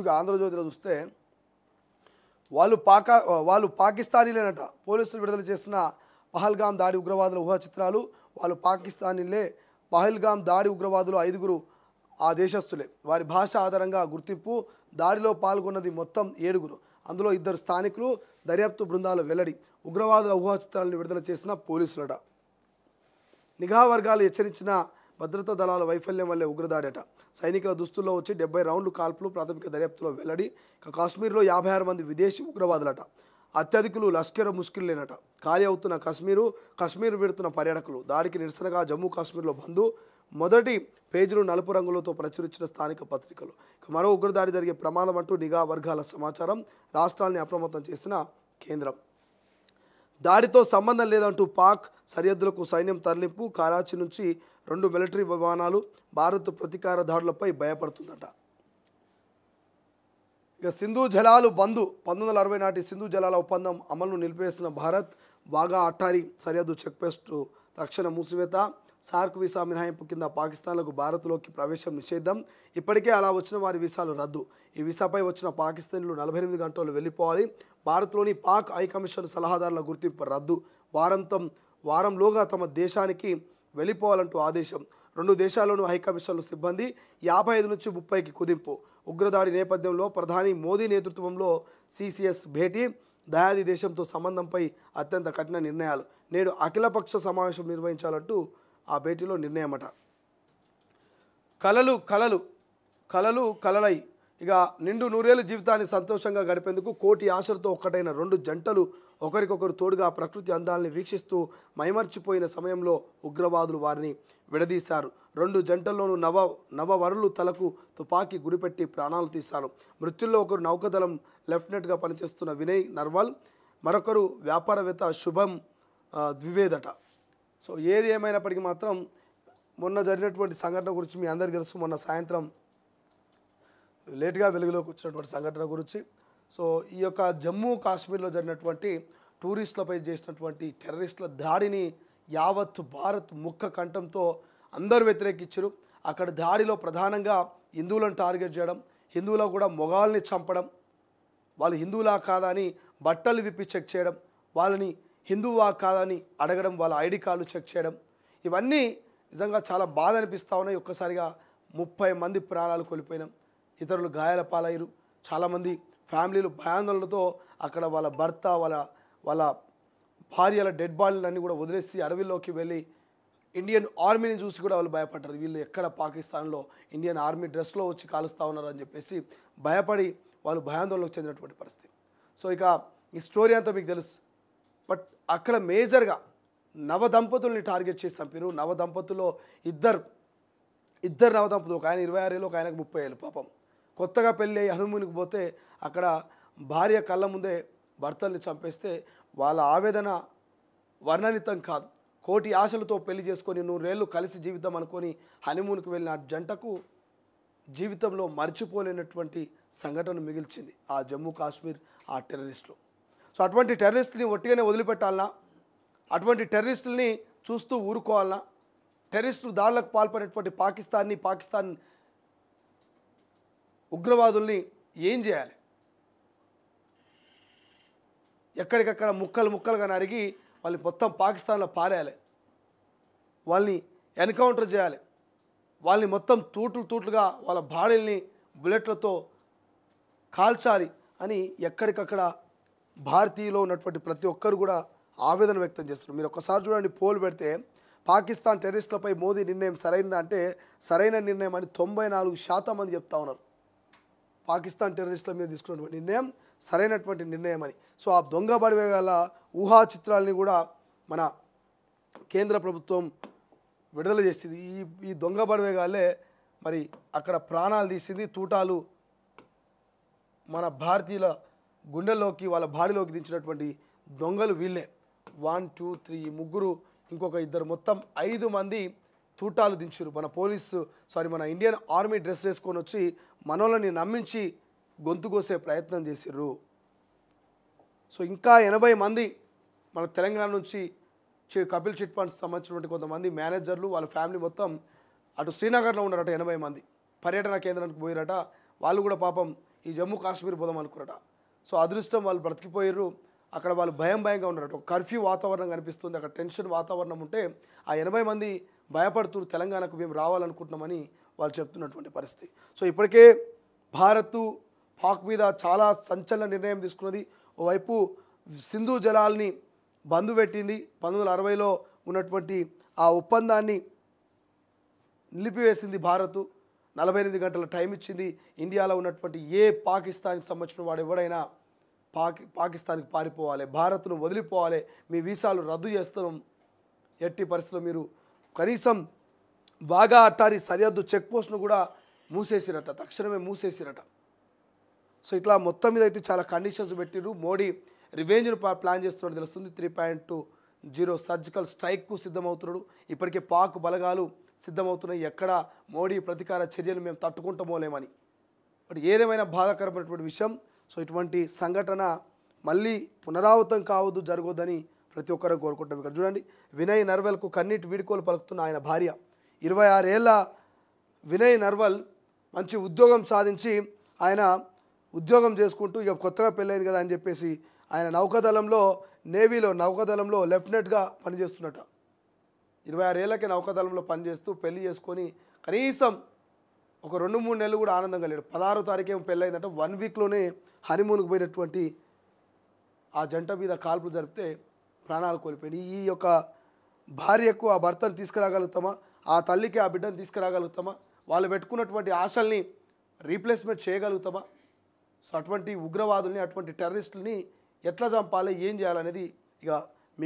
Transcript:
ఇక ఆంధ్రజ్యోతిలో చూస్తే వాళ్ళు పాకిస్తానీలేనట. పోలీసులు విడుదల చేసిన పహల్గాం దాడి ఉగ్రవాదుల ఊహా చిత్రాలు. వాళ్ళు పాకిస్తానీలే. పహల్గాం దాడి ఉగ్రవాదులు 5గురు ఆ దేశస్తులే. వారి భాష ఆధారంగా గుర్తింపు. దాడిలో పాల్గొన్నది మొత్తం 7గురు. అందులో 2 స్థానికులు. దర్యాప్తు బృందాల వెల్లడి. ఉగ్రవాదుల ఊహా చిత్రాలను విడుదల చేసిన పోలీసులట. నిఘా వర్గాలు హెచ్చరించిన భద్రతా దళాల వైఫల్యం వల్లే ఉగ్రదాడట. సైనికుల దుస్తుల్లో వచ్చి 70 రౌండ్లు కాల్పులు. ప్రాథమిక దర్యాప్తులో వెల్లడి. ఇక కాశ్మీర్లో 56 మంది విదేశీ ఉగ్రవాదులట. అత్యధికులు లష్కర్ ముష్కిల్లేనట. ఖాళీ అవుతున్న కశ్మీర్ విడుతున్న పర్యాటకులు. దాడికి నిరసనగా జమ్మూ కాశ్మీర్లో బంద్. మొదటి పేజీలు నలుపు రంగులతో ప్రచురించిన స్థానిక పత్రికలు. ఇక మరో ఉగ్రదాడి జరిగే ప్రమాదం అంటూ నిఘా వర్గాల సమాచారం. రాష్ట్రాల్ని అప్రమత్తం చేసిన కేంద్రం. దాడితో సంబంధం లేదంటూ పాక్ సరిహద్దులకు సైన్యం తరలింపు. కరాచీ నుంచి 2 మిలిటరీ విమానాలు. భారత్ ప్రతీకార దాడులపై భయపడుతుందట. ఇక సింధు జలాలు బంద్. 1960 నాటి సింధు జలాల ఒప్పందం అమలును నిలిపేసిన భారత్. వాఘా అట్టారీ సరిహద్దు చెక్పోస్టు తక్షణ మూసివేత. సార్క్ వీసా మినహాయింపు కింద పాకిస్తాన్లకు భారత్లోకి ప్రవేశం నిషేధం. ఇప్పటికే అలా వచ్చిన వారి వీసాలు రద్దు. ఈ వీసాపై వచ్చిన పాకిస్తాన్లు 48 గంటలు వెళ్ళిపోవాలి. భారత్లోని పాక్ హైకమిషన్ సలహాదారుల గుర్తింపు రద్దు. వారంలోగా తమ దేశానికి వెళ్ళిపోవాలంటూ ఆదేశం. 2 దేశాల్లోనూ హైకమిషన్లు సిబ్బంది 55 నుంచి 30కి కుదింపు. ఉగ్రదాడి నేపథ్యంలో ప్రధాని మోదీ నేతృత్వంలో సిసిఎస్ భేటీ. దయాది దేశంతో సంబంధంపై అత్యంత కఠిన నిర్ణయాలు. నేడు అఖిలపక్ష సమావేశం నిర్వహించాలంటూ ఆ భేటీలో నిర్ణయమట. కలలై ఇక నిండు 100 ఏళ్ళ జీవితాన్ని సంతోషంగా గడిపేందుకు కోటి ఆశలతో ఒక్కటైన 2 జంటలు ఒకరికొకరు తోడుగా ప్రకృతి అందాలని వీక్షిస్తూ మైమర్చిపోయిన సమయంలో ఉగ్రవాదులు వారిని విడదీశారు. 2 జంటల్లోనూ నవవరులు తలకు తుపాకీ గురిపెట్టి ప్రాణాలు తీశారు. మృత్యుల్లో ఒకరు నౌకాదళం లెఫ్టినెంట్గా పనిచేస్తున్న వినయ్ నర్వాల్, మరొకరు వ్యాపారవేత్త శుభం ద్వివేదట. సో ఏది ఏమైనప్పటికీ మాత్రం మొన్న జరిగినటువంటి సంఘటన గురించి మీ అందరికీ తెలుసు. మొన్న సాయంత్రం లేట్గా వెలుగులోకి వచ్చినటువంటి సంఘటన గురించి. సో ఈ యొక్క జమ్మూ కాశ్మీర్లో జరిగినటువంటి టూరిస్టులపై చేసినటువంటి టెర్రరిస్టుల దాడిని యావత్ భారత్ ముక్క కంఠంతో అందరూ వ్యతిరేకించారు. అక్కడ దాడిలో ప్రధానంగా హిందువులను టార్గెట్ చేయడం, హిందువులకు కూడా మొగాల్ని చంపడం, వాళ్ళు హిందువులా కాదా అని బట్టలు విప్పి చెక్ చేయడం, వాళ్ళని హిందువా కాదని అడగడం, వాళ్ళ ఐడి కార్డులు చెక్ చేయడం, ఇవన్నీ నిజంగా చాలా బాధ అనిపిస్తూ ఉన్నాయి. ఒక్కసారిగా 30 మంది ప్రాణాలు కోల్పోయినాం, ఇతరులు గాయాల పాలయ్యారు. చాలామంది ఫ్యామిలీలు భయాందోళనలతో అక్కడ వాళ్ళ భర్త వాళ్ళ భార్యల డెడ్ బాడీలన్నీ కూడా వదిలేసి అడవిలోకి వెళ్ళి ఇండియన్ ఆర్మీని చూసి కూడా వాళ్ళు భయపడ్డారు. వీళ్ళు ఎక్కడ పాకిస్తాన్లో ఇండియన్ ఆర్మీ డ్రెస్లో వచ్చి కాలుస్తూ ఉన్నారు అని చెప్పేసి భయపడి వాళ్ళు భయాందోళనకు చెందినటువంటి పరిస్థితి. సో ఇక ఈ స్టోరీ అంతా మీకు తెలుసు. బట్ అక్కడ మేజర్గా నవదంపతుల్ని టార్గెట్ చేసి చంపారు. నవదంపతుల్లో ఇద్దరు నవదంపతులు, ఒక ఆయన 26 ఏళ్ళు, ఒక ఆయనకు 30 ఏళ్ళు. పాపం కొత్తగా పెళ్ళి అయ్యి హనుమూన్కి పోతే అక్కడ భార్య కళ్ళ ముందే భర్తల్ని చంపేస్తే వాళ్ళ ఆవేదన వర్ణనితం కాదు. కోటి ఆశలతో పెళ్లి చేసుకొని 100 ఏళ్ళు కలిసి జీవితం అనుకొని హనీమూన్కి వెళ్ళిన ఆ జంటకు జీవితంలో మర్చిపోలేనటువంటి సంఘటన మిగిల్చింది ఆ జమ్మూ కాశ్మీర్ ఆ టెర్రరిస్టులు. సో అటువంటి టెర్రరిస్టుని ఒట్టిగానే వదిలిపెట్టాలన్నా, అటువంటి టెర్రరిస్టుల్ని చూస్తూ ఊరుకోవాలన్నా, టెర్రరిస్టులు దాడులకు పాల్పడినటువంటి పాకిస్తాన్ ఉగ్రవాదుల్ని ఏం చేయాలి? ఎక్కడికక్కడ ముక్కలుగా నరిగి వాళ్ళని మొత్తం పాకిస్తాన్లో పారేయాలి, వాళ్ళని ఎన్కౌంటర్ చేయాలి, వాళ్ళని మొత్తం తూట్లుగా వాళ్ళ బాడీల్ని బుల్లెట్లతో కాల్చాలి అని ఎక్కడికక్కడ భారతీయులో ఉన్నటువంటి ప్రతి ఒక్కరు కూడా ఆవేదన వ్యక్తం చేస్తున్నారు. మీరు ఒక్కసారి చూడండి, పోల్ పెడితే పాకిస్తాన్ టెర్రరిస్టులపై మోదీ నిర్ణయం సరైనదా అంటే సరైన నిర్ణయం అని 94% మంది చెప్తా ఉన్నారు. పాకిస్తాన్ టెర్రరిస్టుల మీద తీసుకున్నటువంటి నిర్ణయం సరైనటువంటి నిర్ణయం అని. సో ఆ దొంగ బడివేగాల ఊహా చిత్రాలని కూడా మన కేంద్ర ప్రభుత్వం విడుదల చేసింది. ఈ దొంగ బడివేగాలే మరి అక్కడ ప్రాణాలు తీసింది. తూటాలు మన భారతీయుల గుండెల్లోకి వాళ్ళ బాడీలోకి దించినటువంటి దొంగలు వీళ్ళే. 1 2 3 ముగ్గురు, ఇంకొక 2, మొత్తం 5 మంది తూటాలు దించారు. మన ఇండియన్ ఆర్మీ డ్రెస్ వేసుకొని వచ్చి మనోళ్ళని నమ్మించి గొంతు కోసే ప్రయత్నం చేసిర్రు. సో ఇంకా 80 మంది మన తెలంగాణ నుంచి కపిల్ చిట్ ఫండ్స్ సంబంధించినటువంటి కొంతమంది మేనేజర్లు వాళ్ళ ఫ్యామిలీ మొత్తం అటు శ్రీనగర్లో ఉన్నారట. 80 మంది పర్యటన కేంద్రానికి పోయారట. వాళ్ళు కూడా పాపం ఈ జమ్మూ కాశ్మీర్ పోదాం అనుకున్నారట. సో అదృష్టం వాళ్ళు బ్రతికిపోయారు. అక్కడ వాళ్ళు భయంగా ఉన్నారట. ఒక కర్ఫ్యూ వాతావరణం కనిపిస్తుంది, అక్కడ టెన్షన్ వాతావరణం ఉంటే ఆ 80 మంది భయపడుతూ తెలంగాణకు మేము రావాలనుకుంటున్నామని వాళ్ళు చెప్తున్నటువంటి పరిస్థితి. సో ఇప్పటికే భారత్ పాక్ మీద చాలా సంచలన నిర్ణయం తీసుకున్నది. ఓవైపు సింధు జలాల్ని బంద్ పెట్టింది. 1960లో ఉన్నటువంటి ఆ ఒప్పందాన్ని నిలిపివేసింది భారత్. 48 గంటల టైం ఇచ్చింది. ఇండియాలో ఉన్నటువంటి ఏ పాకిస్తాన్కి సంబంధించిన వాడు ఎవడైనా పాకిస్తాన్కి పారిపోవాలి, భారత్ను వదిలిపోవాలి, మీ వీసాలు రద్దు చేస్తున్నాం, ఎట్టి పరిస్థితుల్లో మీరు కనీసం బాగా అట్టారి సరిహద్దు చెక్ పోస్ట్ను కూడా మూసేసిరట, తక్షణమే మూసేసిరట. సో ఇట్లా మొత్తం మీద అయితే చాలా కండిషన్స్ పెట్టిర్రు. మోడీ రివెంజ్ను ప్లాన్ చేస్తున్నట్టు తెలుస్తుంది. 3.20 సర్జికల్ స్ట్రైక్కు సిద్ధమవుతున్నాడు. ఇప్పటికే పాక్ బలగాలు సిద్ధమవుతున్నాయి. ఎక్కడ మోడీ ప్రతీకార చర్యలు మేము తట్టుకుంటామోలేమని. బట్ ఏదేమైనా బాధాకరమైనటువంటి విషయం. సో ఇటువంటి సంఘటన మళ్ళీ పునరావృతం కావద్దు, జరగొద్దని ప్రతి ఒక్కరూ కోరుకుంటాం. ఇక్కడ చూడండి, వినయ్ నర్వల్కు కన్నీటి వీడుకోలు పలుకుతున్న ఆయన భార్య. 26 ఏళ్ల వినయ్ నర్వల్ మంచి ఉద్యోగం సాధించి ఆయన ఉద్యోగం చేసుకుంటూ ఇక కొత్తగా పెళ్ళైంది కదా అని చెప్పేసి ఆయన నౌకాదళంలో, నేవీలో నౌకాదళంలో లెఫ్టినెంట్గా పనిచేస్తున్నట. 26 ఏళ్ళకే నౌకాదళంలో పనిచేస్తూ పెళ్లి చేసుకొని కనీసం ఒక 2-3 నెలలు కూడా ఆనందంగా లేడు. 16వ తారీఖు పెళ్ళైందంట. 1 వీక్లోనే హనీమూన్కి పోయినటువంటి ఆ జంట మీద కాల్పులు జరిపితే ప్రాణాలు కోల్పోయింది. ఈ యొక్క భార్యకు ఆ భర్తను తీసుకురాగలుగుతామా, ఆ తల్లికి ఆ బిడ్డను తీసుకురాగలుగుతామా, వాళ్ళు పెట్టుకున్నటువంటి ఆశల్ని రీప్లేస్మెంట్ చేయగలుగుతామా? సో అటువంటి ఉగ్రవాదుల్ని, అటువంటి టెర్రరిస్టుల్ని ఎట్లా చంపాలి, ఏం చేయాలనేది ఇక